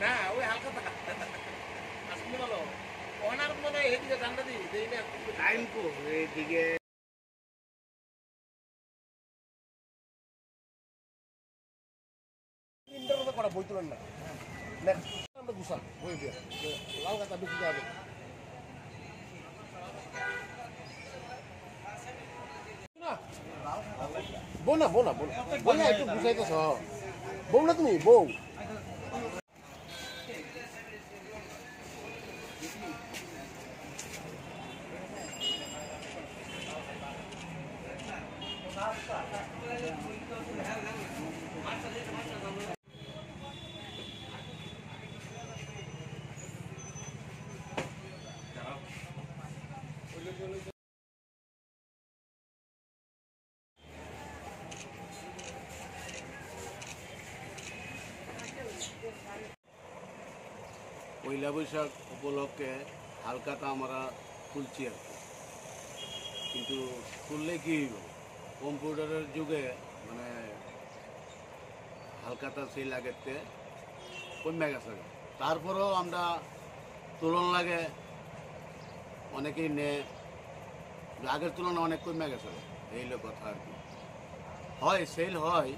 না ওই হালকা আসলে ভালো ওনার মনে হয় এদিকে ঠান্ডা দিই দেই না টাইম কো এদিকে ইন্টারভিউ করা বই তুলেন না নেক্সট আমরা গুছা বই দিয়ে লাল কাটা বিক্রি যাবে না বোনা বোনা বোনা বোনা একটু গুছাইতেছ বউ না তুমি বউ পয়লা বৈশাখ উপলক্ষে হালকাটা আমরা খুলছি আর কি, কিন্তু খুললে কি হইব কম্পিউটারের যুগে মানে হালকাটা সেই লাগেতে কমে গেছে। তারপরেও আমরা তুলন লাগে অনেকেই আগের তুলনায় অনেক কমে গেছে, এই হলো কথা আর কি। হয় সেল হয়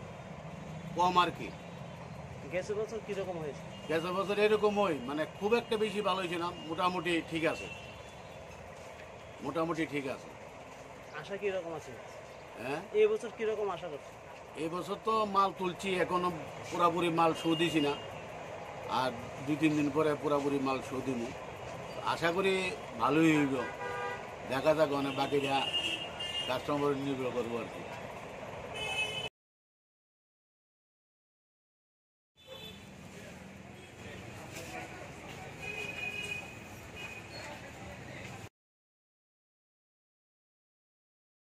কম আর কি। গেছের বছর কীরকম হয়েছে? গেছের বছর এরকমই, মানে খুব একটা বেশি ভালো হয়েছে না, মোটামুটি ঠিক আছে, মোটামুটি ঠিক আছে। আশা কীরকম আছে? হ্যাঁ, এই বছর কীরকম আশা করছে? এই বছর তো মাল তুলছি, এখনো পুরাপুরি মাল শো দিছি না, আর 2-3 দিন পরে পুরাপুরি মাল শো দিব। আশা করি ভালোই হইব, দেখা যাক, অনেক বাকিটা কাস্টমার নির্ভর করবো আর কি।